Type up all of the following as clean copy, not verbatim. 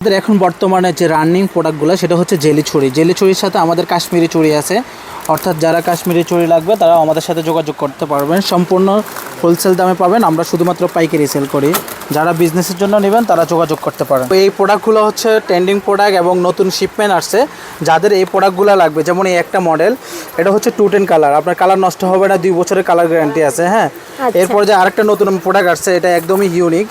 আমাদের এখন বর্তমানে যে রানিং প্রোডাক্টগুলো সেটা হচ্ছে জেলি ছুরি। জেলি ছুরির সাথে আমাদের কাশ্মীরি ছুরি আছে, অর্থাৎ যারা কাশ্মীরি ছুরি লাগবে তারা আমাদের সাথে যোগাযোগ করতে পারবেন। সম্পূর্ণ হোলসেল দামে পাবেন, আমরা শুধুমাত্র পাইকারি সেল করি। যারা বিজনেসের জন্য নেবেন তারা যোগাযোগ করতে পারেন। এই প্রোডাক্টগুলো হচ্ছে ট্রেন্ডিং প্রোডাক্ট এবং নতুন শিপমেন্ট আসছে। যাদের এই প্রোডাক্টগুলো লাগবে, যেমন এই একটা মডেল, এটা হচ্ছে 210 কালার, আপনার কালার নষ্ট হবে না, 2 বছরের কালার গ্যারান্টি আছে। হ্যাঁ, এরপর যে আরেকটা নতুন প্রোডাক্ট আসছে, এটা একদমই ইউনিক,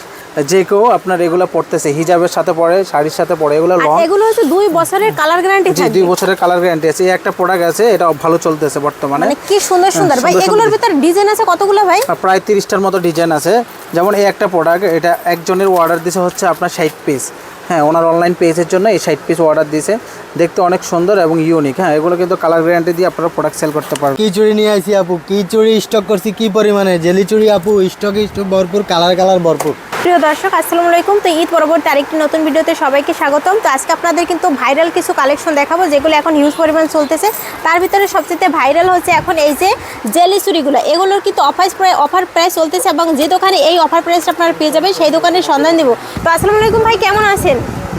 যে কেউ আপনার এগুলো পড়তেছে, হিজাবের সাথে পরে, শাড়ির সাথে পরে, এগুলো লং, এগুলো হচ্ছে 2 বছরের কালার গ্যারান্টি থাকবে। 2 বছরের কালার গ্যারান্টি আছে। এই একটা প্রোডাক্ট আছে, এটা ভালো চলতেছে বর্তমানে। মানে কি সুন্দর সুন্দর ভাই, এগুলোর ভিতর ডিজাইন আছে কতগুলো ভাই? প্রায় 30টার মতো ডিজাইন আছে। যেমন এই একটা প্রোডাক্ট, এটা একজনের অর্ডার দিছে হচ্ছে আপনার 60 পিস। হ্যাঁ, ওনার অনলাইন পেজের জন্য এই 60 পিস অর্ডার দিয়েছে। দেখতে অনেক সুন্দর এবং ইউনিক। হ্যাঁ, এগুলো কিন্তু কালার গ্যারান্টি দিয়ে আপনারা প্রোডাক্ট সেল করতে পারবেন। কি চুড়ি নিয়ে আসি আপু, কি চুড়ি স্টক করছি কি পরিমাণে, জেলি চুড়ি আপু স্টক ভরপুর, কালার ভরপুর। প্রিয় দর্শক আসসালামু আলাইকুম। তো ঈদ পরবর্তী আরেকটি নতুন ভিডিওতে সবাইকে স্বাগতম। তো আজকে আপনাদের কিন্তু ভাইরাল কিছু কালেকশন দেখাবো, যেগুলো এখন হিউজ পরিমাণ চলতেছে। তার ভিতরে সবচেয়ে ভাইরাল হচ্ছে এখন এই যে জেলি চুড়িগুলো। এগুলোর কিন্তু অফার প্রাইস চলতেছে, এবং যে দোকানে এই অফার প্রাইসটা আপনারা পেয়ে যাবেন সেই দোকানের সন্ধান দেবো। তো আসসালামু আলাইকুম ভাই, কেমন আছেন?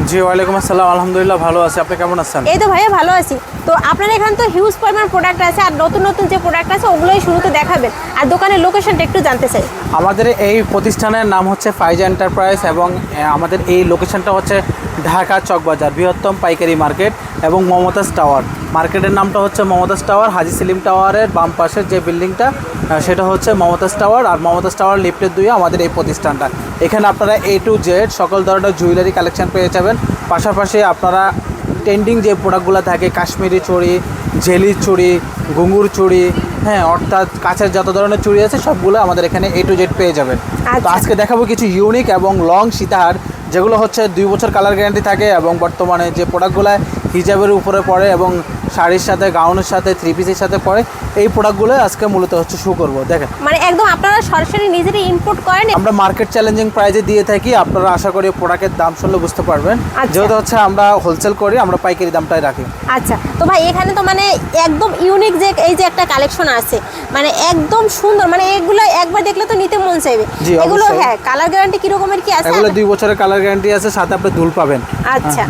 জি, ওয়ালাইকুম আসসালাম, আলহামদুলিল্লাহ ভালো আছি। আপনি কেমন আছেন? এই তো ভাইয়া ভালো আছি। তো আপনার এখানে তো হিউজ পরিমাণ প্রোডাক্ট আছে, আর নতুন নতুন যে প্রোডাক্ট আছে ওগুলোই শুরুতে দেখাবেন, আর দোকানের লোকেশনটা একটু জানতে চাই। আমাদের এই প্রতিষ্ঠানের নাম হচ্ছে ফাইজা এন্টারপ্রাইজ, এবং আমাদের এই লোকেশনটা হচ্ছে ঢাকা চকবাজার, বৃহত্তম পাইকারি মার্কেট, এবং মমতাজ টাওয়ার। মার্কেটের নামটা হচ্ছে মমতাজ টাওয়ার। হাজি সেলিম টাওয়ারের বাম পাশের যে বিল্ডিংটা, সেটা হচ্ছে মমতাজ টাওয়ার। আর মমতাজ টাওয়ার লিফটের 2 আমাদের এই প্রতিষ্ঠানটা। এখানে আপনারা A to Z সকল ধরনের জুয়েলারি কালেকশন পেয়ে যাবেন। পাশাপাশি আপনারা ট্রেন্ডিং যে প্রোডাক্টগুলো থাকে, কাশ্মীরি চুড়ি, জেলি চুড়ি, ঘুঙুর চুড়ি, হ্যাঁ, অর্থাৎ কাছের যত ধরনের চুড়ি আছে সবগুলো আমাদের এখানে A to Z পেয়ে যাবেন। তো আজকে দেখাবো কিছু ইউনিক এবং লং সীতাহার, যেগুলো হচ্ছে 2 বছর কালার গ্যারান্টি থাকে, এবং বর্তমানে যে প্রোডাক্টগুলো হিজাবের উপরে পড়ে এবং শাড়ির সাথে, গাউনের সাথে, 3 পিসের সাথে পড়ে, এই প্রোডাক্টগুলো আজকে মূলত হচ্ছে শো করবো। দেখেন, মানে একদম আপনারা সরাসরি নিজেরাই ইম্পোর্ট করেন? আমরা মার্কেট চ্যালেঞ্জিং প্রাইসে দিয়ে থাকি। আপনারা আশা করি প্রোডাক্টের দাম শুনলে বুঝতে পারবেন। যেহেতু হচ্ছে আমরা হোলসেল করি, আমরা পাইকারি দামটাই রাখি। আচ্ছা, তো ভাই এখানে তো মানে একদম ইউনিক যে এই যে একটা কালেকশন আছে, মানে একদম সুন্দর, মানে এগুলো একবার দেখলে তো নিতে মন চাইবে। এগুলো হ্যাঁ, কালার গ্যারান্টি কি রকমের কি আছে? এগুলো 2 বছরের কালার গ্যারান্টি আছে, সাথে আপনি দুল পাবেন। আচ্ছা,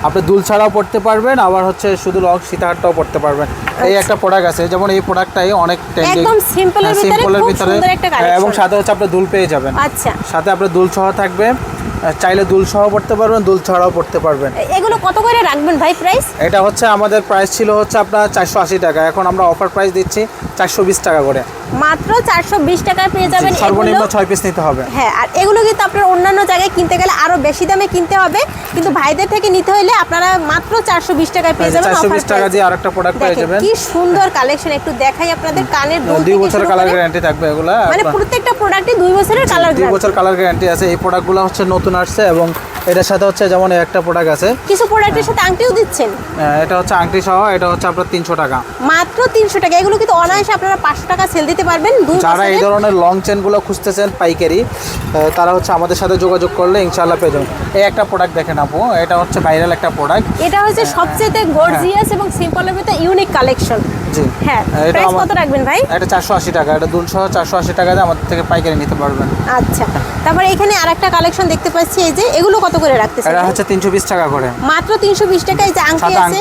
আপনি দুল ছাড়াও পড়তে পারবেন, আবার হচ্ছে শুধু লং সীতাহারটাও পড়তে পারবেন। এই একটা প্রোডাক্ট আছে, যেমন এই প্রোডাক্টটাই অনেক ট্রেন্ডিং, একদম সিম্পলের ভিতরে খুব সুন্দর একটা কালেকশন, এবং সাথে হচ্ছে আপনি দুল পেয়ে যাবেন। আচ্ছা, সাথে আপনার দুল সহ থাকবে, চাইলে দুল সহ পড়তে পারবেন, দুল ছাড়াও পড়তে পারবেন। এগুলো কত করে রাখবেন ভাই প্রাইস? এটা হচ্ছে আমাদের প্রাইস ছিল হচ্ছে আপনার 480 টাকা, এখন আমরা অফার প্রাইস দিচ্ছি 420 টাকা করে। মাত্র 420 টাকায় পেয়ে যাবেন। সর্বনিম্ন 6 পিস নিতে হবে। হ্যাঁ, আর এগুলো কিন্তু আপনার অন্যান্য জায়গায় কিনতে গেলে আরো বেশি দামে কিনতে হবে, কিন্তু ভাইদের থেকে নিতে হলে আপনারা মাত্র 420 টাকায় পেয়ে যাবেন। 420 টাকা দিয়ে আরেকটা প্রোডাক্ট পেয়ে যাবেন। কি সুন্দর কালেকশন, একটু দেখাই আপনাদের। কানের দুল 2 বছরের কালার গ্যারান্টি থাকবে এগুলা, মানে প্রত্যেকটা প্রোডাক্টে 2 বছরের কালার গ্যারান্টি। 2 বছর কালার গ্যারান্টি আছে। এই প্রোডাক্টগুলো হচ্ছে নতুন আসছে, এবং এটার সাথে হচ্ছে যেমন একটা প্রোডাক্ট আছে, কিছু প্রোডাক্টের সাথে আংটিও দিচ্ছেন। এটা হচ্ছে আংটি সহ, এটা হচ্ছে আপনার 300 টাকা, মাত্র 300 টাকা। এগুলো কিন্তু অনায়াসে আপনারা 500 টাকা সেল দিতে পারবেন। যারা এই ধরনের লং চেনগুলো খুঁজতেছেন পাইকারি, তারা হচ্ছে আমাদের সাথে যোগাযোগ করলে ইনশাআল্লাহ পেয়ে যাবেন। এই একটা প্রোডাক্ট দেখেন আপু, এটা হচ্ছে ভাইরাল একটা প্রোডাক্ট। এটা হচ্ছে সবচেয়ে গর্জিয়াস এবং সিম্পলের ভিতরে ইউনিক কালেকশন। জি হ্যাঁ, প্রাইস কত রাখবেন ভাই? এটা 480 টাকা, এটা দুল সহ 480 টাকা দিয়ে আমাদের থেকে পাইকারি নিতে পারবেন। আচ্ছা, তারপরে এখানে আরেকটা কালেকশন দেখতে পাচ্ছি, এই যে এগুলো কত করে রাখতেছেন? এটা হচ্ছে 320 টাকা করে, মাত্র 320 টাকা। এই যে আংটি আছে,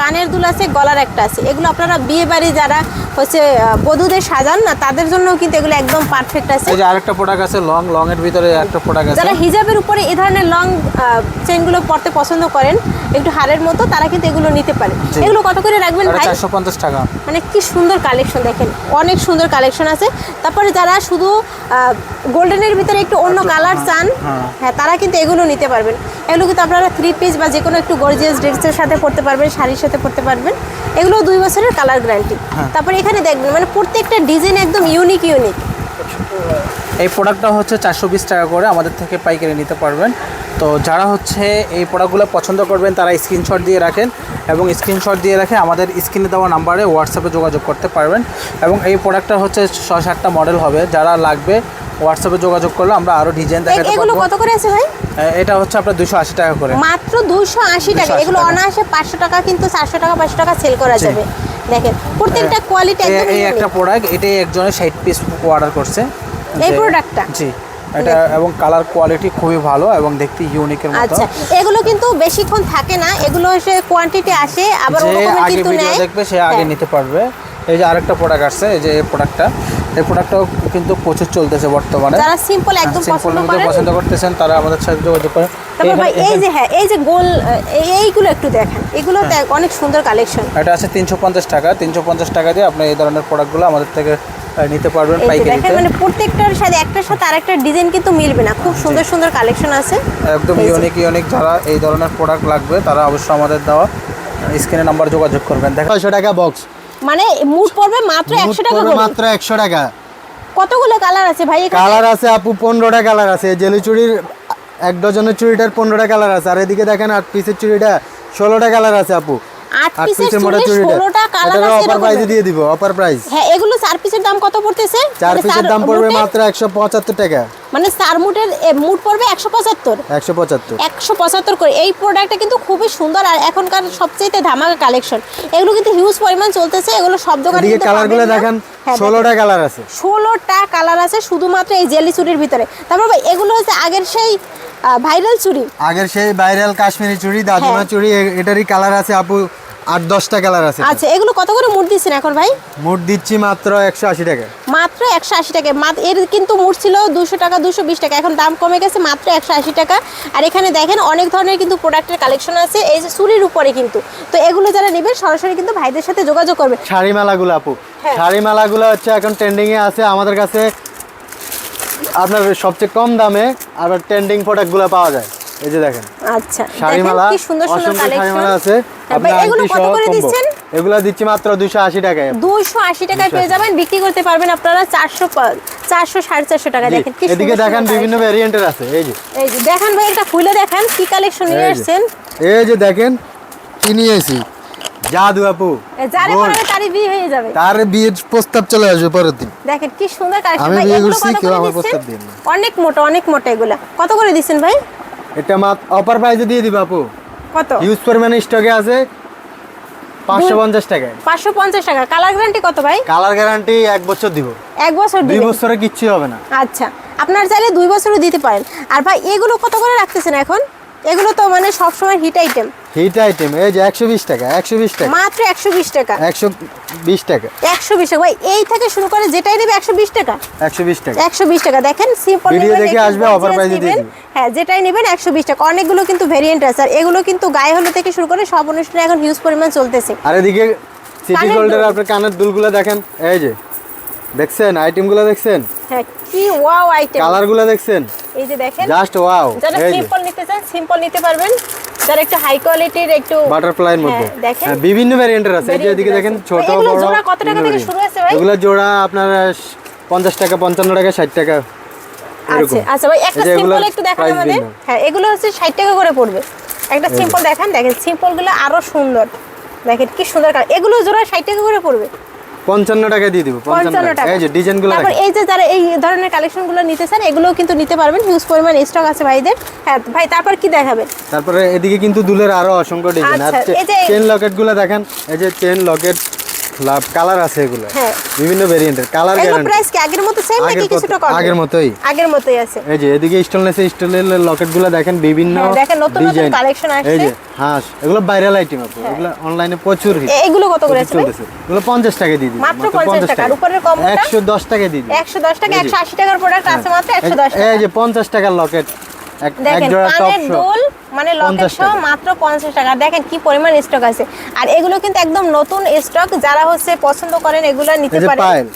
কানের দুল আছে, গলার একটা আছে, এগুলো আপনারা বিয়ে বাড়ি যারা হচ্ছে বধূদের সাজান না, তাদের জন্য কিন্তু এগুলো একদম পারফেক্ট আছে। এই যে আরেকটা প্রোডাক্ট আছে লং এর ভিতরে একটা প্রোডাক্ট আছে। যারা হিজাবের উপরে এই ধরনের লং চেনগুলো পরতে পছন্দ করেন, একটু হারের মতো, তারা কিন্তু এগুলো নিতে পারে। এগুলো কত করে রাখবেন ভাই? 450 টাকা। মানে কি সুন্দর কালেকশন, দেখেন অনেক সুন্দর কালেকশন আছে। তারপরে যারা শুধু গোল্ডেনের ভিতরে একটু অন্য কালার চান, হ্যাঁ, তারা কিন্তু এগুলো নিতে পারবেন। এগুলো কিন্তু আপনারা 3 পিস বা যে কোনো একটু গর্জিয়াস ড্রেসের সাথে পরতে পারবেন, শাড়ির সাথে পরতে পারবেন। এগুলো 2 বছরের কালার গ্যারান্টি। তারপরে এখানে দেখবেন মানে প্রত্যেকটা ডিজাইন একদম ইউনিক। এই প্রোডাক্টটা হচ্ছে 420 টাকা করে আমাদের থেকে পাইকারি নিতে পারবেন। তো যারা হচ্ছে এই প্রোডাক্টগুলো পছন্দ করবেন তারা স্ক্রিনশট দিয়ে রাখেন, এবং স্ক্রিনশট দিয়ে রেখে আমাদের স্ক্রিনে দেওয়া নাম্বারে হোয়াটসঅ্যাপে যোগাযোগ করতে পারবেন। এবং এই প্রোডাক্টটা হচ্ছে 6-7টা মডেল হবে, যারা লাগবে হোয়াটসঅ্যাপে যোগাযোগ করলে আমরা আরো ডিজাইন দেখাতে পারবো। এগুলো কত করে আছে ভাই? এটা হচ্ছে আপনার 280 টাকা করে, মাত্র 280 টাকা। এগুলো অনায়াসে 500 টাকা, কিন্তু 400 টাকা 500 টাকা সেল করা যাবে। দেখেন প্রত্যেকটা কোয়ালিটি একদম। এই একটা প্রোডাক্ট, এটাই একজনের 60 পিস অর্ডার করছে এই প্রোডাক্টটা। জি, এটা এবং কালার কোয়ালিটি খুবই ভালো এবং দেখতে ইউনিকের মতো। আচ্ছা, এগুলো কিন্তু বেশিক্ষণ থাকে না, এগুলো এসে কোয়ান্টিটি আসে, আবার যে ওরকম আগে কিন্তু ভিডিও নেয়। দেখবে সে আগে হ্যাঁ। নিতে পারবে। এই যে আরেকটা প্রোডাক্ট আসছে, এই যে এই প্রোডাক্টটাও কিন্তু প্রচুর চলতেছে বর্তমানে। যারা সিম্পল একদম পছন্দ করেন, পছন্দ করতেছেন তারা আমাদের সাথে যোগাযোগ করে। তারপর ভাই এই যে হ্যাঁ এই যে গোল এইগুলো একটু দেখেন, এগুলো অনেক সুন্দর কালেকশন। এটা আছে 350 টাকা। 350 টাকা দিয়ে আপনি এই ধরনের প্রোডাক্টগুলো আমাদের থেকে নিতে পারবেন এই যে পাইকারিতে। দেখেন মানে প্রত্যেকটার সাথে একটার সাথে আরেকটা ডিজাইন কিন্তু মিলবে না, খুব সুন্দর সুন্দর কালেকশন আছে একদম এই যে। ইউনিক যারা এই ধরনের প্রোডাক্ট লাগবে তারা অবশ্যই আমাদের দেওয়া স্ক্রিনে নাম্বার যোগাযোগ করবেন। দেখেন 600 টাকা বক্স, মানে মুড পড়বে মাত্র 100 টাকা করে। মাত্র 100 টাকা। কতগুলো কালার আছে ভাই এখানে? কালার আছে আপু 15টা কালার আছে। জেলি চুড়ির 1 ডজনের চুড়িটার 15টা কালার আছে। আর এদিকে দেখেন 8 পিসের চুড়িটা 16টা কালার আছে আপু। 8 8 পিসের পিসের মোটা চুড়ি চুড়িটা 16টা কালার আছে অফার এরকম। প্রাইসে দিয়ে দিব, অফার প্রাইস। হ্যাঁ, এগুলো 4 পিসের দাম কত পড়তেছে? 4 মানে পিসের দাম পড়বে মুটের- মাত্র 175 টাকা। মানে 4 মুটের মুট পড়বে 175। 175। 175 করে। এই প্রোডাক্টটা কিন্তু খুবই সুন্দর আর এখনকার সবচেয়ে ধামাকা কালেকশন। এগুলো কিন্তু হিউজ পরিমাণ চলতেছে, এগুলো সব দোকানে এদিকে কিন্তু কালারগুলো পাবেন না। দেখেন, হ্যাঁ, 16টা কালার আছে। 16টা কালার আছে শুধুমাত্র এই জেলি চুড়ির ভিতরে। তারপর ভাই এগুলো হচ্ছে আগের সেই ভাইরাল চুড়ি। আগের সেই ভাইরাল কাশ্মীরি চুড়ি, দাদুনা হ্যাঁ। চুড়ি, এটারই কালার আছে আপু 8-10টা কালার আছে। আচ্ছা, এগুলো কত করে মুট দিচ্ছেন এখন ভাই? মোট দিচ্ছি মাত্র 180 টাকা। মাত্র 180 টাকা। এর কিন্তু মুট ছিল 200 টাকা 220 টাকা, এখন দাম কমে গেছে মাত্র 180 টাকা। আর এখানে দেখেন অনেক ধরনের কিন্তু প্রোডাক্টের কালেকশন আছে এই যে চুড়ির উপরে কিন্তু। তো এগুলো যারা নেবেন সরাসরি কিন্তু ভাইদের সাথে যোগাযোগ করবেন। শাড়ি মালাগুলো আপু, হ্যাঁ। শাড়ি মালাগুলো হচ্ছে এখন ট্রেন্ডিং এ আছে আমাদের কাছে। আপনার সবচেয়ে কম দামে আবার ট্রেন্ডিং প্রোডাক্টগুলো পাওয়া যায়। এই যে দেখেন আচ্ছা, শাড়ি দেখেন মালা, কি সুন্দর সুন্দর অসংখ্য শাড়ি কালেকশন মালা আছে। হ্যাঁ ভাই, আপনার এগুলো আংটি কত সহ করে combo। দিচ্ছেন? এগুলো দিচ্ছি মাত্র 280 টাকায়। 280 টাকায় পেয়ে যাবেন, বিক্রি করতে পারবেন আপনারা 400 450 টাকা। দেখেন কি এদিকে সুন্দর দেখেন সুন্দর বিভিন্ন collection। ভ্যারিয়েন্টের আছে। এই যে এই যে দেখেন ভাই, এটা খুলে দেখেন কি কালেকশন নিয়ে এই যে। আসছেন। এই যে দেখেন কি নিয়েছি, জাদু আপু। যারে গোল। পড়াবে তারই বিয়ে হয়ে যাবে। তার বিয়ের প্রস্তাব চলে আসবে পরের দিন। দেখেন কি সুন্দর কালেকশন আমি ভাই। বিয়ে এগুলো করছি, কত কেউ করে আমার দিচ্ছেন? প্রস্তাব দিন না। অনেক মোটা এগুলা। কত করে দিচ্ছেন ভাই? এটা অফার প্রাইসে দিয়ে দিবা আপু। কত? ইউজ পরিমাণে স্টকে আছে 550 টাকায়। 550 টাকা। কালার গ্যারান্টি কত ভাই? কালার গ্যারান্টি 1 বছর দিব। 1 বছর 2 দিবেন। বছরে কিচ্ছু হবে না। আচ্ছা, আপনার চাইলে 2 বছরও দিতে পারেন। আর ভাই এগুলো কত করে রাখতেছেন এখন? এগুলো তো মানে সবসময় হিট আইটেম। হিট আইটেম এই যে 120 টাকা, 120 টাকা, মাত্র 120 টাকা। 120 টাকা, 120 টাকা ভাই, এই থেকে শুরু করে যেটাই নেবে 120 টাকা। 120 টাকা। 120 টাকা। দেখেন সিম্পল ভিডিও দেখে আসবে, offer price এ দিয়ে দিবে। হ্যাঁ, যেটাই নেবেন 120 টাকা। অনেকগুলো কিন্তু ভেরিয়েন্ট আছে আর এগুলো কিন্তু গায়ে হলুদ থেকে শুরু করে সব অনুষ্ঠানে এখন হিউজ পরিমাণ চলতেছে। আর এদিকে সিটি কানের গোল্ডের দুল। আপনার কানের দুলগুলো দেখেন। এই যে দেখছেন আইটেমগুলো, দেখছেন হ্যাঁ, কি ওয়াও আইটেম। কালারগুলো দেখছেন, এই যে দেখেন, জাস্ট ওয়াও। যারা এই যে সিম্পল নিতে চান সিম্পল নিতে পারবেন, যারা একটু হাই কোয়ালিটির একটু বাটারফ্লাইয়ের মধ্যে হ্যাঁ, দেখেন হ্যাঁ, বিভিন্ন ভ্যারিয়েন্টের আছে। এই যে এদিকে variant দেখেন আছে। ছোট এগুলো বড় জোড়া কত টাকা বিভিন্ন থেকে variant। শুরু আছে ভাই? এগুলো জোড়া আপনার 50 টাকা, 55 টাকা, 60 টাকা এরকম। আচ্ছা ভাই, একটা এই যে সিম্পল এগুলোর একটু দেখান price আমাদের। ভিন্ন। হ্যাঁ, এগুলো হচ্ছে 60 টাকা করে পড়বে। একটা সিম্পল দেখেন, দেখেন সিম্পল গুলো আরো সুন্দর। দেখেন কি সুন্দর কালার। এগুলো জোড়া 60 টাকা করে পড়বে। 55 টাকা দিয়ে দিব। 55 টাকা। এই যে ডিজাইনগুলো তারপর দেখেন। এই যে যারা এই ধরনের কালেকশন গুলো নিতে চান এগুলোও কিন্তু নিতে পারবেন, হিউজ পরিমাণ স্টক আছে ভাইদের। হ্যাঁ ভাই, তারপর কি দেখাবেন? তারপরে এদিকে কিন্তু দুলের আরো অসংখ্য ডিজাইন। আর আচ্ছা, এই যে- চেন লকেটগুলো দেখেন। এই যে চেন লকেট কালার আছে এগুলো, হ্যাঁ। বিভিন্ন ভেরিয়েন্টের কালার এগুলো গ্যারান্টি। প্রাইস কি আগের মতো সেম নাকি কিছুটা কম? আগের মতোই। আগের মতোই আছে। এই যে এদিকে স্টেনলের লকেটগুলো দেখেন, বিভিন্ন হ্যাঁ, দেখেন নতুন নতুন ডিজাইন। কালেকশন আসছে। এই যে হাঁস, এগুলো ভাইরাল আইটেম আপু। এগুলো অনলাইনে প্রচুর হিট এগুলো কত করে আছে ভাই? চলতেছে। এগুলো 50 টাকা দিয়ে দিই। মাত্র 50 টাকা। আর উপরের কম্বোটা 110 টাকা দিয়ে দিই। 110 টাকা। 180 টাকার প্রোডাক্ট আছে মাত্র 110 টাকা। এই যে 50 টাকার লকেট, এক দেখেন জোড়া টপ কানের দুল মানে লকেট 50 সহ টাকা। মাত্র 50 টাকা। দেখেন কি পরিমাণ স্টক আছে। আর এগুলো কিন্তু একদম নতুন স্টক, যারা হচ্ছে পছন্দ করেন এগুলো নিতে এই যে পারেন। পায়েল,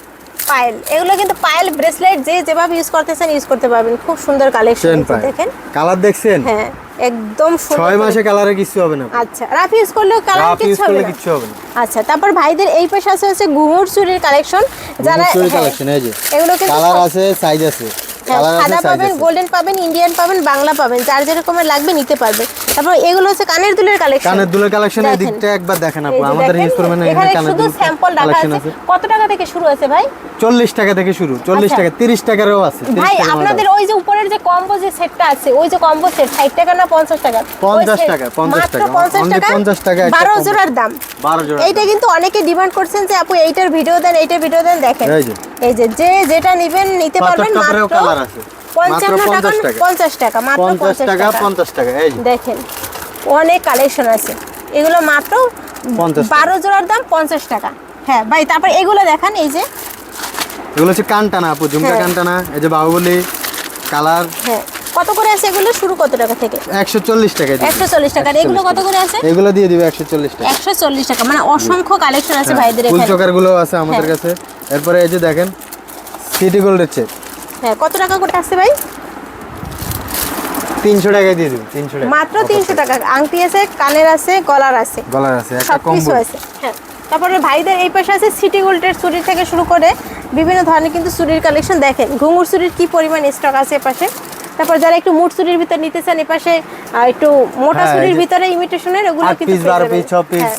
পায়েল, এগুলো কিন্তু পায়েল ব্রেসলেট যে যেভাবে ইউজ করতেছেন ইউজ করতে পারবেন। খুব সুন্দর কালেকশন চেন পায়েল। দেখেন। কালার দেখছেন? হ্যাঁ, একদম 6 সুন্দর। মাসে কালারে কিছু হবে না। আচ্ছা, রাফ ইউজ করলেও কালার রাফ ইউজ কিছু হবে করলে না। কিছু হবে না। আচ্ছা, তারপর ভাইদের এই পাশে আছে হচ্ছে ঘুঙুর চুরির কালেকশন। যারা চুরি হ্যাঁ, কালেকশন। এই যে এগুলো কিন্তু কালার সব- আছে, সাইজ আছে। হ্যাঁ, কালার আছে, সাদা সাইজ পাবেন, আছে। গোল্ডেন পাবেন, ইন্ডিয়ান পাবেন, বাংলা পাবেন, যার যেরকমের লাগবে নিতে পারবে। তারপর এগুলো হচ্ছে কানের দুলের কালেকশন। কানের দুলের কালেকশন এই দেখেন। দিকটা একবার দেখেন আপু। এই যে আমাদের দেখেন, ইউজ পরিমাণে এখানে এখানে কানের শুধু দুল স্যাম্পল রাখা কালেকশন আছে। আছে। কত টাকা থেকে শুরু আছে ভাই? 40 টাকা থেকে শুরু, 40 আচ্ছা। টাকা, 30 টাকারও আছে। 30 ভাই টাকার আপনাদের মধ্যে ওই যে উপরের যে কম্বো যে সেটটা আছে, ওই যে কম্বো সেট 60 টাকা না 50 টাকা? 50 টাকা, 50 মাত্র টাকা। 50 Only টাকা। 50 টাকা একটা 12 combo। জোড়ার দাম। 12 জোড়া। এইটা কিন্তু অনেকে ডিমান্ড করছেন যে আপু এইটার ভিডিও দেন, এইটার ভিডিও দেন। দেখেন এই যে এই যে যেটা নেবেন নিতে পাথর পারবেন কাপড়েও মাত্র কালার আছে। মাত্র 55 টাকা 50 টাকা মাত্র 50 টাকা 50 টাকা এই যে দেখেন অনেক কালেকশন আছে এগুলো মাত্র 50 12 জোড়ার দাম 50 টাকা হ্যাঁ ভাই তারপর এগুলো দেখান এই যে এগুলো হচ্ছে কানটানা আপু ঝুমকা হ্যাঁ। কানটানা এই যে বাহুবলী কালার হ্যাঁ কত করে আছে এগুলো শুরু কত টাকা থেকে 140 টাকা 140 টাকা আর এগুলো কত করে আছে এগুলো দিয়ে দিবে 140 টাকা 140 টাকা মানে অসংখ্য কালেকশন আছে ভাইদের ফুল এখানে চকার গুলো আছে আমাদের হ্যাঁ। কাছে এরপরে এই যে দেখেন সিটি গোল্ডের চেক হ্যাঁ কত টাকা করে আছে ভাই 300 টাকা দিয়ে দিবে 300 টাকা মাত্র 300 টাকা আংটি আছে কানের আছে গলার আছে গলার আছে একটা সব কিছু কম্বো আছে হ্যাঁ তারপরে ভাইদের এই পাশে আছে সিটি গোল্ডের চুড়ি থেকে শুরু করে বিভিন্ন ধরনের কিন্তু চুড়ির কালেকশন দেখেন ঘুঙুর চুড়ির কি পরিমাণ স্টক আছে এ পাশে তারপর যারা একটু মুঠ চুড়ির ভিতর নিতে চান এই পাশে একটু মোটা হ্যাঁ, চুড়ির এই যে ভিতরে ইমিটেশনের ওগুলো 8 কিন্তু পিস পেয়ে 12 যাবেন। পিস 6 পিস হ্যাঁ।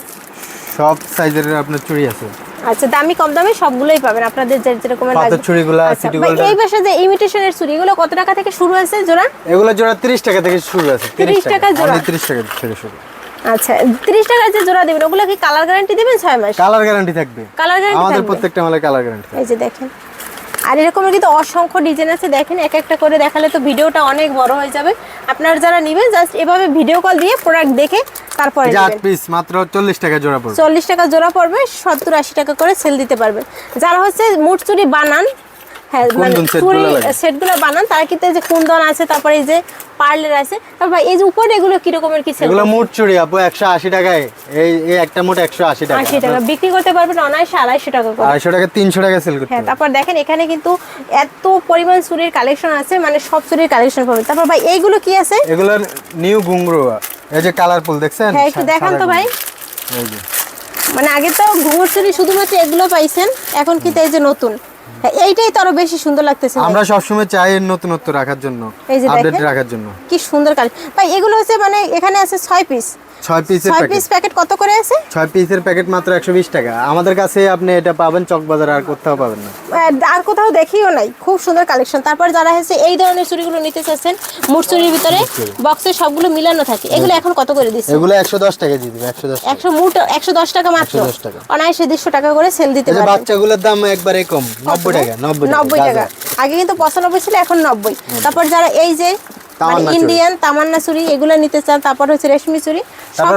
সব সাইজের আপনার চুড়ি আছে আচ্ছা দামি কম দামে সবগুলোই পাবেন আপনাদের যেরকম পাথর চুড়িগুলা, সিটি গোল্ডের। এই পাশে যে ইমিটেশনের চুড়ি এগুলো কত টাকা থেকে শুরু আছে জোড়া এগুলো জোড়া 30 টাকা থেকে শুরু আছে 30 টাকা জোড়া। only 30 টাকা থেকে শুরু আচ্ছা 30 টাকার যে জোড়া দিবেন ওগুলো কি কালার গ্যারান্টি দিবেন 6 মাস কালার গ্যারান্টি থাকবে কালার গ্যারান্টি আমাদের থাকবে? প্রত্যেকটা মালে কালার গ্যারান্টি এই যে দেখেন আর এরকমের কিন্তু অসংখ্য ডিজাইন আছে দেখেন এক একটা করে দেখালে তো ভিডিওটা অনেক বড় হয়ে যাবে আপনারা যারা নেবেন জাস্ট এভাবে ভিডিও কল দিয়ে প্রোডাক্ট দেখে তারপরে যে 8 নেবেন পিস মাত্র 40 টাকা জোড়া পড়বে 40 টাকা জোড়া পড়বে 70-80 টাকা করে সেল দিতে পারবেন যারা হচ্ছে মুঠ চুড়ি বানান হ্যাঁ মানে কুন্দন set চুড়ি গুলো লাগে। সেটগুলো বানান তারা কিন্তু এই যে কুন্দন আছে তারপরে এই যে পার্লের আছে তারপর এই যে উপরে এগুলো কি রকমের কি সেল এগুলো মোট চুড়ি আপু 180 টাকায় এই একটা মোট 180 টাকা 80 টাকা বিক্রি করতে পারবেন অনায়াসে 250 টাকা করে 250 টাকা 300 টাকা সেল করতে হ্যাঁ হবে। তারপর দেখেন এখানে কিন্তু এত পরিমাণ চুড়ির কালেকশন আছে মানে সব চুড়ির কালেকশন পাবেন তারপর ভাই এইগুলো কি আছে এগুলোর নিউ ঘুঙরু এই যে কালারফুল দেখছেন হ্যাঁ একটু দেখান তো ভাই এই যে মানে আগে তো ঘুঙুর চুড়ি শুধুমাত্র এগুলো পাইছেন এখন কিন্তু এই যে নতুন হ্যাঁ, এইটাই তো আরো বেশি সুন্দর লাগতেছে ভাই। আমরা সবসময় চাই এর নতুনত্ব রাখার জন্য এই যে আপডেট দেখেন। রাখার জন্য কি সুন্দর কালেকশন ভাই এগুলো হচ্ছে মানে এখানে আছে 6 পিস 6 পিসের 6 প্যাকেট পিস প্যাকেট কত করে আছে 6 পিসের প্যাকেট মাত্র 120 টাকা আমাদের কাছে আপনি এটা পাবেন চকবাজার আর কোথাও পাবেন না আর কোথাও দেখিও নাই খুব সুন্দর কালেকশন তারপর যারা হচ্ছে এই ধরনের চুড়িগুলো নিতে চাচ্ছেন মুঠ চুড়ির ভিতরে বক্সে সবগুলো মিলানো থাকে এগুলো এখন কত করে দিচ্ছে এগুলো 110 টাকা দিয়ে দিবে 110 টাকা 100 মুঠ 110 টাকা মাত্র 110 টাকা। অনায়াসে 150 টাকা করে সেল দিতে এই যে পারবেন বাচ্চাগুলোর দাম একবারে কম 90 টাকা 90 টাকা আগে কিন্তু 95 ছিল এখন 90 তারপর যারা এই যে তামান্না চুড়ি। ইন্ডিয়ান তামান্না চুড়ি এগুলো নিতে চান তারপর হচ্ছে রেশমি চুড়ি তারপর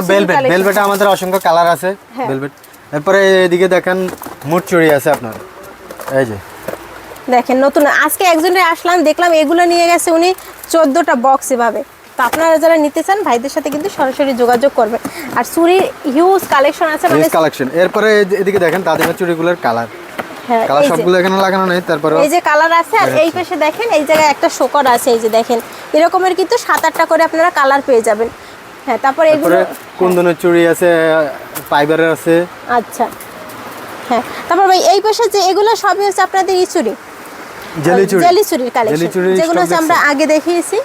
ভেলভেটে আমাদের অসংখ্য কালার আছে হ্যাঁ। ভেলভেট এরপরে এদিকে দেখেন মুট চুড়ি আছে আপনার এই যে দেখেন নতুন আজকে একজনের আসলাম দেখলাম এগুলো নিয়ে গেছে উনি 14টা বক্স এভাবে তো আপনারা যারা নিতে চান ভাইদের সাথে কিন্তু সরাসরি যোগাযোগ করবেন আর চুড়ির হিউজ কালেকশন আছে মানে হিউজ কালেকশন এরপরে এদিকে দেখেন দাদিমার চুড়িগুলোর কালার হ্যাঁ, কালার এই যে- সবগুলো এখানে লাগানো নেই তারপরে এই যে কালার আছে আর এই পাশে দেখেন এই জায়গায় একটা শোকর আছে এই যে দেখেন এরকমের কিন্তু 7-8টা করে আপনারা কালার পেয়ে যাবেন হ্যাঁ তারপর এগুলো তারপরে কুন্দনের চুড়ি আছে ফাইবারের আছে আচ্ছা হ্যাঁ তারপর ভাই এই পাশে যে এগুলো সবই হচ্ছে আপনাদের চুড়ি জেলি চুড়ি জেলি চুরির কালেকশন জেলি চুড়ির যেগুলো stock হচ্ছে আমরা দেখছেন? আগে দেখিয়েছি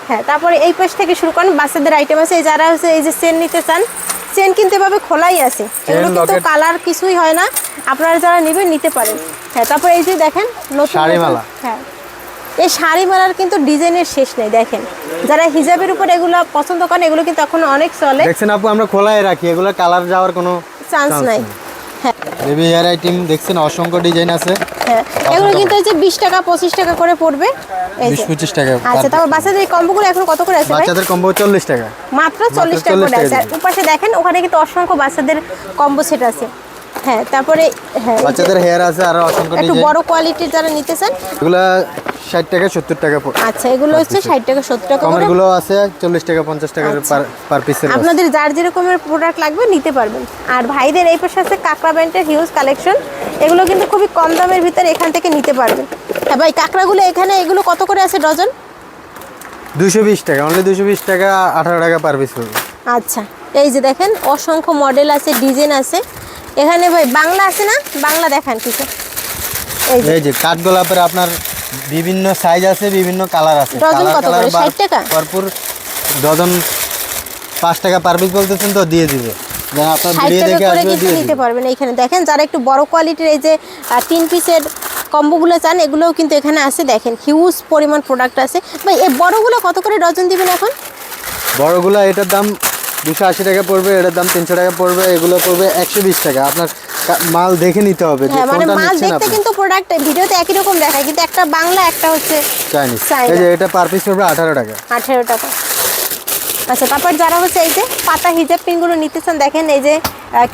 হ্যাঁ তারপরে এই পাশ থেকে শুরু করেন বাচ্চাদের আইটেম আছে এই যারা হচ্ছে এই যে চেন নিতে চান চেন কিন্তু এভাবে খোলাই আছে এগুলো কিন্তু locket। কালার কিছুই হয় না আপনারা যারা নেবেন নিতে পারেন হ্যাঁ তারপরে এই যে দেখেন নতুন শাড়িমালা। নতুন- হ্যাঁ এই শাড়িমালার কিন্তু ডিজাইনের শেষ নেই দেখেন যারা হিজাবের উপর এগুলো পছন্দ করেন এগুলো কিন্তু এখন অনেক চলে দেখছেন আপু আমরা খোলায় রাখি এগুলো কালার যাওয়ার কোনো চান্স chance নাই নেই। হ্যাঁ বেবি হেয়ার আইটেম দেখছেন অসংখ্য ডিজাইন আছে হ্যাঁ এগুলো কিন্তু এই যে 20 টাকা 25 টাকা করে পড়বে এই যে 20-25 টাকা আচ্ছা তারপর বাচ্চাদের এই কম্বোগুলো এখন কত করে আছে ভাই বাচ্চাদের কম্বো 40 টাকা মাত্র 40 টাকা 40 করে আছে টাকা আর উপাশে দেখেন ওখানে কিন্তু অসংখ্য বাচ্চাদের কম্বো সেট আছে হ্যাঁ তারপরে হ্যাঁ এই যে বাচ্চাদের হেয়ার আছে আর অসংখ্য একটু ডিজাইন বড় কোয়ালিটির যারা নিতে চান এগুলো 60 টাকা 70 টাকা পড়ে আচ্ছা এগুলো হচ্ছে 60 টাকা 70 টাকা কমের করে গুলো আছে 40 টাকা 50 টাকা আচ্ছা। পার পিসের আপনাদের যার যেরকমের প্রোডাক্ট লাগবে নিতে পারবেন আর ভাইদের এই পাশে আছে কাকড়া ব্যান্ডের হিউজ কালেকশন এগুলো কিন্তু খুবই কম দামের ভিতরে এখান থেকে নিতে পারবেন হ্যাঁ ভাই কাকড়াগুলো এখানে এগুলো কত করে আছে ডজন 220 টাকা অনলি 220 টাকা 18 টাকা পার পিস পড়বে আচ্ছা এই যে দেখেন অসংখ্য মডেল আছে ডিজাইন আছে এখানে ভাই বাংলা আছে না বাংলা দেখান কিছু এই যে এই যে কাঠগোলাপের আপনার বিভিন্ন সাইজ আছে বিভিন্ন কালার আছে ডজন কত করে? 60 টাকা? ভরপুর ডজন 5 টাকা পার পিস বলতেছেন তো দিয়ে দিবে যেন আপনার 60 ভিডিও টাকা দেখে করে আসবে কিন্তু দিয়ে নিতে দিবে পারবেন এইখানে দেখেন যারা একটু বড় কোয়ালিটির এই যে 3 পিসের কম্বোগুলো চান এগুলোও কিন্তু এখানে আছে দেখেন হিউজ পরিমাণ প্রোডাক্ট আছে ভাই এই বড়গুলো কত করে ডজন দিবেন এখন বড়গুলো এটার দাম 280 টাকা পড়বে এটার দাম 300 টাকা পড়বে এগুলো পড়বে 120 টাকা আপনার মাল দেখে নিতে হবে যে হ্যাঁ মানে কোনটা মাল নিচ্ছেন দেখতে আপনি। কিন্তু প্রোডাক্ট ভিডিওতে একই রকম দেখায়, কিন্তু একটা বাংলা একটা হচ্ছে চাইনিজ। চাইনা। এই যে এটা পার পিস পড়বে 18 টাকা। 18 টাকা। আচ্ছা, তারপর যারা হচ্ছে এই যে পাতা হিজাব পিনগুলো নিতে চান, দেখেন এই যে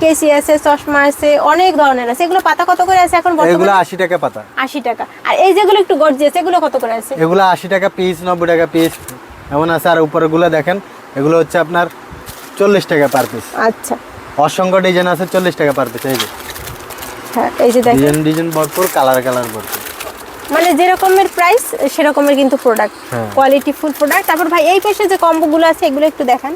কেসি আছে, চশমা আছে, অনেক ধরনের আছে। এগুলো পাতা কত করে আছে এখন এগুলো বর্তমানে? 80 টাকা পাতা। 80 টাকা। আর এই যেগুলো একটু গর্জিয়াস, এগুলো কত করে আছে? এগুলো 80 টাকা পিস, 90 টাকা পিস এমন আছে। আর উপরেগুলো দেখেন, এগুলো হচ্ছে আপনার 40 টাকা পার পিস। আচ্ছা, অসংখ্য ডিজাইন আছে, 40 টাকা পার পিস। এই যে হ্যাঁ এই যে দেখেন, ডিজাইন ভরপুর, কালার ভরপুর। মানে যে রকমের প্রাইস সেরকমের কিন্তু প্রোডাক্ট, হ্যাঁ। Quality full product. তারপর ভাই এই পাশে যে কম্বোগুলো আছে এগুলো একটু দেখান।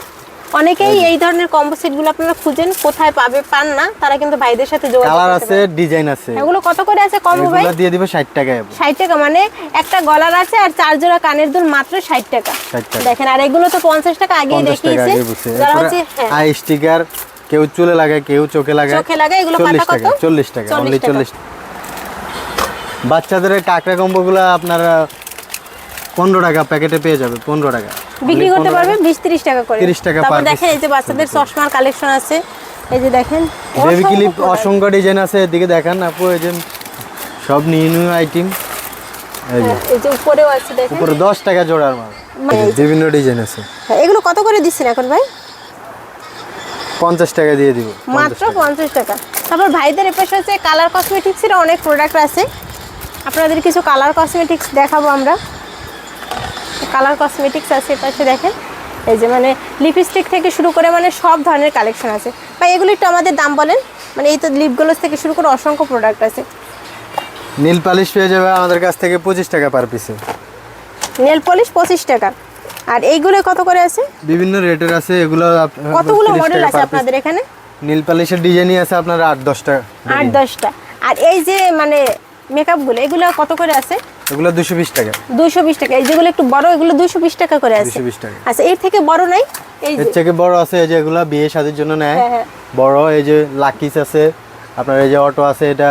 অনেকেই এই ধরনের কম্বো সেটগুলো আপনারা খুঁজেন, কোথায় পান না, তারা কিন্তু ভাইদের সাথে যোগাযোগ কালার করতে আছে, পারেন। ডিজাইন আছে। এগুলো কত করে আছে কম্বো ভাই? এগুলো দিয়ে দিব 60 টাকায়। 60 টাকা, মানে একটা গলার আছে আর 4 জোড়া কানের দুল মাত্র 60 টাকা। 60 টাকা। দেখেন, আর এগুলো তো 50 টাকা আগেই 50 টাকা দেখিয়েছে। আগে বসে। যারা হচ্ছে হ্যাঁ আই স্টিকার কেউ চুলে লাগায়, কেউ চোখে লাগায়। চোখে লাগায়, এগুলো 40 পাতা কত? টাকা, 40 টাকা, 40 অনলি টাকা। 40। বাচ্চাদের কাকড়া কম্বোগুলো আপনারা 15 টাকা প্যাকেটে পেয়ে যাবে, 15 টাকা বিক্রি করতে পারবে 20-30 টাকা করে। 30 টাকা তারপর per piece। দেখেন এই যে বাচ্চাদের চশমার কালেকশন আছে, এই যে দেখেন বেবি অসংখ্য ক্লিপ product। অসংখ্য ডিজাইন আছে। এদিকে দেখান আপু, এই যে সব নিউ আইটেম। এই যে হ্যাঁ, এই যে উপরেও আছে দেখেন। উপরে 10 টাকা জোড়ার মাল, মানে এই যে- বিভিন্ন ডিজাইন আছে। হ্যাঁ, এগুলো কত করে দিচ্ছেন এখন ভাই? 50 টাকা দিয়ে দিব। মাত্র 50 টাকা। তারপর ভাইদের এপাশে হচ্ছে কালার কসমেটিক্সের অনেক প্রোডাক্ট আছে, আপনাদের কিছু কালার কসমেটিক্স দেখাবো আমরা। কালার কসমেটিক্স আছে এপাশে দেখেন, এই যে মানে লিপস্টিক থেকে শুরু করে মানে সব ধরনের কালেকশন আছে। ভাই এগুলো একটু আমাদের দাম বলেন, মানে এই তো লিপ গ্লোস থেকে শুরু করে অসংখ্য প্রোডাক্ট আছে। নীল পালিশ পেয়ে যাবে আমাদের কাছ থেকে 25 টাকা পার পিসে। নেল পলিশ 25 টাকা। আর এইগুলো কত করে আছে? বিভিন্ন রেটের আছে এগুলো। কতগুলো 30 মডেল টাকা আছে per piece। আপনাদের এখানে? নীল পালিশের ডিজাইনই আছে আপনার 8-10টা। 8-10টা। আর এই যে মানে মেকআপগুলো, এগুলো কত করে আছে? এগুলো 220 টাকা। 220 টাকা। এই যেগুলো একটু বড়, এগুলো 220 টাকা করে আছে। 220 টাকা। আচ্ছা, এর থেকে বড় নাই? এই এর যে থেকে বড় আছে, এই যে এগুলো বিয়ে শাদীর জন্য নেয় হ্যাঁ, হ্যাঁ। বড়। এই যে লাকিস আছে আপনার, এই যে অটো আছে, এটা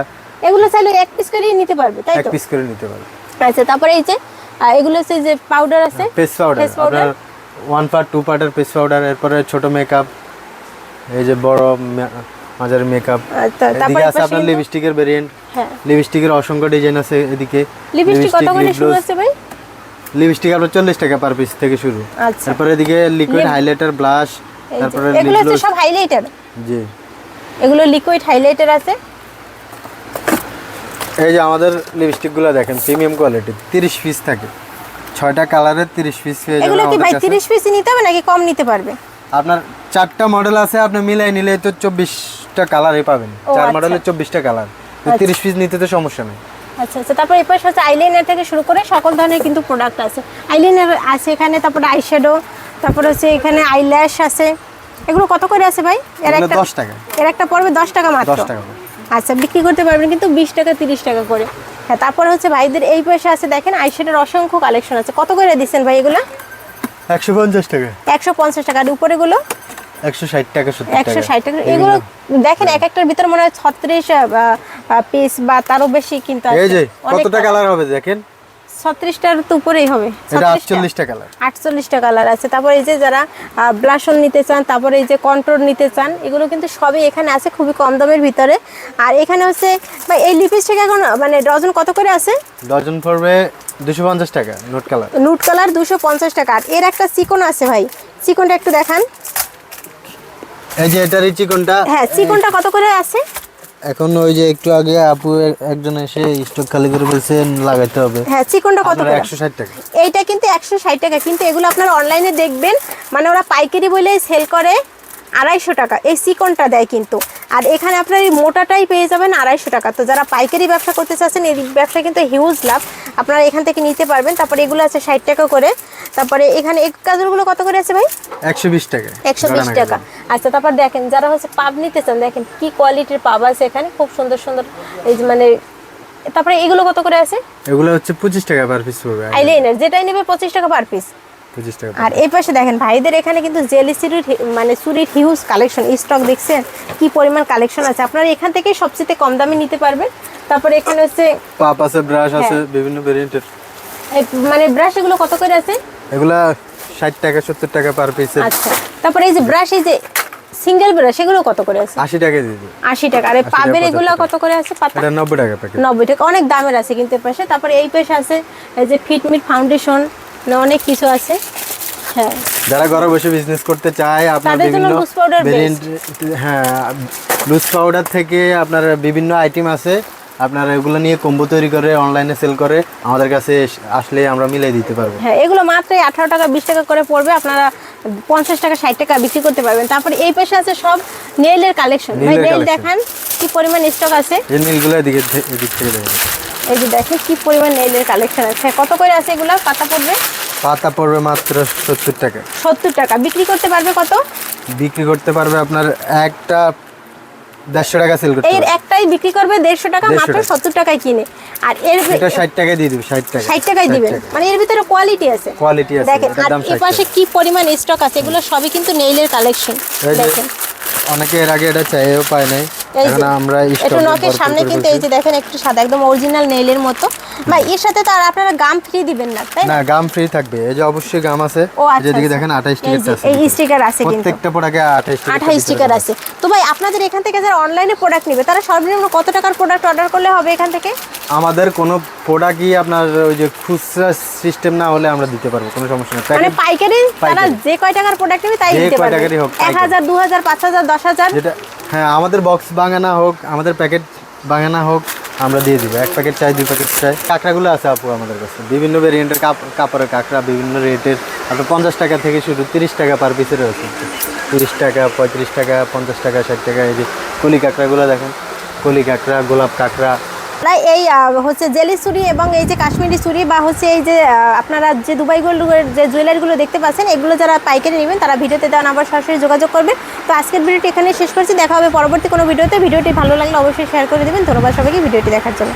এগুলো চাইলে এক পিস করে নিতে পারবে, তাই এক তো? পিস করে নিতে পারবে। আচ্ছা, তারপরে এই যে এগুলো হচ্ছে যে পাউডার আছে, পেস্ট পাউডার Face powder? আপনার 1 পার্ট 2 পার্টের পেস্ট পাউডার। এরপরে ছোট মেকআপ, এই যে বড় মাঝারি মেকআপ। তারপরে এদিকে আছে আপনার লিপস্টিকের ভেরিয়েন্ট। হ্যাঁ, লিপস্টিকের অসংখ্য ডিজাইন আছে এদিকে। লিপস্টিক কত করে শুরু আছে ভাই? লিপস্টিক আপনার 40 টাকা পার পিস থেকে শুরু। আচ্ছা, তারপরে এদিকে লিকুইড হাইলাইটার, ব্লাশ, এই যে, তারপরে এগুলো হচ্ছে লিপ সব হাইলাইটার। জি। এগুলো লিকুইড হাইলাইটার আছে। এই যে আমাদের লিপস্টিকগুলো দেখেন, প্রিমিয়াম কোয়ালিটি, 30 পিস থাকে, 6টা কালারের 30 পিস পেয়ে যাবেন এগুলো কি আমাদের ভাই কাছে। 30 পিস নিতে হবে নাকি কম নিতে পারবে? আপনার 4টা মডেল আছে, আপনি মিলাই নিলে তো 24টা কালারই পাবেন। ও, 4 আচ্ছা। মডেলের 24টা কালার, আচ্ছা। 30 পিস নিতে তো সমস্যা নেই। আচ্ছা আচ্ছা, তারপর এরপর হচ্ছে আইলাইনার থেকে শুরু করে সকল ধরনের কিন্তু প্রোডাক্ট আছে। আইলাইনার আছে এখানে, তারপরে আইশ্যাডো, তারপর হচ্ছে এখানে আইল্যাশ আছে। এগুলো কত করে আছে ভাই? এগুলো 10 টাকা। এর একটা পড়বে 10 টাকা মাত্র। 10 টাকা। আচ্ছা, বিক্রি করতে পারবেন কিন্তু 20 টাকা 30 টাকা করে। হ্যাঁ, তারপর হচ্ছে ভাইদের এই পাশে আছে দেখেন আইশ্যাডোর অসংখ্য কালেকশন আছে। কত করে দিচ্ছেন ভাই এগুলো? 150 টাকা। 150 টাকা। আর উপরেগুলো 160 টাকা, 70 টাকা। 160 টাকা। এগুলো দেখেন এক একটার ভিতর মনে হয় 36 পিস বা তারও বেশি কিন্তু আছে। এই যে অনেক কতটা কালার হবে দেখেন, 36টার তো উপরেই হবে। এটা 36 টা। 48টা কালার। 48টা কালার আছে। তারপর এই যে যারা ব্লাশন নিতে চান, তারপরে এই যে কন্ট্রোল নিতে চান, এগুলো কিন্তু সবই এখানে আছে খুবই কম দামের ভিতরে। আর এখানে হচ্ছে ভাই এই লিপস্টিক এখন মানে ডজন কত করে আছে? ডজন পড়বে 250 টাকা, নোট কালার। নুট কালার 250 টাকা। আর এর একটা চিকন আছে ভাই, চিকনটা একটু দেখান। এই যে এটার চিকনটা, হ্যাঁ, চিকনটা কত করে আছে? এখন ওই যে একটু আগে আপু একজন এসে স্টক খালি করে বলছে লাগাইতে হবে। হ্যাঁ, চিকনটা কত আপনার করে? 160 টাকা। এইটা কিন্তু 160 টাকা, কিন্তু এগুলো আপনারা অনলাইনে দেখবেন মানে ওরা পাইকারি বলে সেল করে 250 টাকা। এই চিকনটা দেয় কিন্তু। আর এখানে আপনার এই মোটাটাই পেয়ে যাবেন 250 টাকা। তো যারা পাইকারি ব্যবসা করতে চাচ্ছেন, এই ব্যবসা কিন্তু হিউজ লাভ, আপনারা এখান থেকে নিতে পারবেন। তারপরে এগুলো আছে 60 টাকা করে। তারপরে এখানে এই কাজলগুলো কত করে আছে ভাই? 120 টাকা। 120 টাকা। আচ্ছা, তারপর দেখেন যারা হচ্ছে পাব নিতে চান, দেখেন কি কোয়ালিটির পাব আছে এখানে, খুব সুন্দর সুন্দর। এই যে মানে তারপরে এগুলো কত করে আছে? এগুলো হচ্ছে 25 টাকা পার পিস পড়বে। আইলাইনার যেটাই নেবে 25 টাকা পার পিস। 25 টাকা। আর এই পাশে দেখেন ভাইদের এখানে কিন্তু জেলিসিরির মানে চুরির হিউজ কালেকশন, স্টক দেখছেন কি পরিমাণ কালেকশন আছে। আপনারা এখান থেকে সবচেয়ে কম দামে নিতে পারবেন। তারপরে এখানে হচ্ছে পাপ আছে, ব্রাশ আছে, হ্যাঁ। বিভিন্ন ভেরিয়েন্টের। মানে ব্রাশ, এগুলো কত করে আছে? এগুলা 60 টাকা 70 টাকা পার পিস। আচ্ছা, তারপরে এই যে ব্রাশ, এই যে সিঙ্গেল বেড়া সেগুলো কত করে আছে? 80 টাকা দিয়ে দিই। 80 টাকা। আর এই 80 টাকা, পাবের 50 এগুলো টাকা। কত করে আছে পাতা? এটা 90 টাকা প্যাকেট। 90 টাকা, অনেক দামের আছে কিন্তু এর পাশে। তারপরে এই পাশে আছে এই যে ফিটমিট ফাউন্ডেশন, অনেক কিছু আছে। হ্যাঁ, যারা ঘরে বসে বিজনেস করতে চায় আপনার তাদের জন্য বিভিন্ন loose powder ভেরিয়েন্ট, হ্যাঁ লুজ পাউডার থেকে আপনার বিভিন্ন আইটেম আছে, আপনারা এগুলো নিয়ে কম্বো তৈরি করে অনলাইনে সেল করে আমাদের কাছে আসলে আমরা মিলাই দিতে পারবো। হ্যাঁ, এগুলো মাত্র 18 টাকা 20 টাকা করে পড়বে, আপনারা 50 টাকা 60 টাকা বিক্রি করতে পারবেন। তারপরে এই পাশে আছে সব নেইলের কালেকশন। ভাই Nail এর নেইল collection। দেখান কি পরিমাণ স্টক আছে। এই নীলগুলো এদিক থেকে দেখেন। এই যে দেখেন কি পরিমাণ নেইলের কালেকশন আছে। কত করে আছে এগুলো? পাতা পড়বে পাতা পড়বে মাত্র 70 টাকা। 70 টাকা। বিক্রি করতে পারবে কত? বিক্রি করতে পারবে আপনার একটা 150 টাকা সেল করতে এর পারবে। একটাই বিক্রি করবে 150 টাকা, 150 মাত্র টাকা। 70 টাকায় কিনে। আর এর এটা 60 টাকায় দিয়ে দিবে, 60 টাকা। 60 টাকায় দিবেন, মানে এর ভিতরে কোয়ালিটি আছে। কোয়ালিটি আছে, দেখেন, এটার আর দাম এই 60 পাশে টাকা। কি পরিমাণ স্টক আছে, এগুলো সবই কিন্তু নেইলের কালেকশন। এই যে দেখেন অনেকে এর আগে এটা চাইও পায় নাই, এই এখন যে আমরা এটা স্টক নখের সামনে কিন্তু এই যে দেখেন একটু সাদা, একদম অরিজিনাল নেইলের মতো। ভাই এর সাথে তো আর আপনারা গাম ফ্রি দিবেন না, তাই না? না, গাম ফ্রি থাকবে। এই যে অবশ্যই গাম আছে, ও আচ্ছা, যেদিকে আচ্ছা। দেখেন 28 এই টিকিট যে, আছে, এই স্টিকার আছে কিন্তু প্রত্যেকটা প্রোডাক্টে 28 স্টিকার আছে। তো ভাই আপনাদের এখান থেকে যারা অনলাইনে প্রোডাক্ট নেবে তারা সর্বনিম্ন কত টাকার প্রোডাক্ট অর্ডার করলে হবে এখান থেকে? আমাদের কোনো প্রোডাক্টই আপনার ওই যে খুচরা সিস্টেম না হলে আমরা দিতে পারবো, কোনো সমস্যা নেই। মানে প্যাকেট পাইকারি তারা পাইকারি। যে কয় টাকার প্রোডাক্ট নেবে তাই যে দিতে কয় পারবে। টাকারই হোক, পাইকারি। 1000, 2000, 5000, 10000। যেটা, হ্যাঁ আমাদের বক্স বাঙানা হোক, আমাদের প্যাকেট বাঙানা হোক, আমরা দিয়ে দিব। 1 প্যাকেট চাই, 2 প্যাকেট চাই। কাঁকড়াগুলো আছে আপু আমাদের কাছে, বিভিন্ন ভেরিয়েন্টের কাপড়ের কাঁকড়া, বিভিন্ন রেটের। আপনার 50 টাকা থেকে শুরু, 30 টাকা পার পিসের আছে, 30 টাকা, 35 টাকা, 50 টাকা, 60 টাকা। এই যে কলি কাঁকড়াগুলো দেখেন, কলি কাঁকড়া, গোলাপ কাঁকড়া। তাই এই হচ্ছে জেলি চুড়ি এবং এই যে কাশ্মীরি চুড়ি বা হচ্ছে এই যে আপনারা যে দুবাই গোল্ডের যে জুয়েলারিগুলো দেখতে পাচ্ছেন, এগুলো যারা পাইকারি নেবেন তারা ভিডিওতে দেওয়া নাম্বার সরাসরি যোগাযোগ করবে। তো আজকের ভিডিওটি এখানে শেষ করছি, দেখা হবে পরবর্তী কোনো ভিডিওতে। ভিডিওটি ভালো লাগলে অবশ্যই শেয়ার করে দেবেন। ধন্যবাদ সবাইকে ভিডিওটি দেখার জন্য।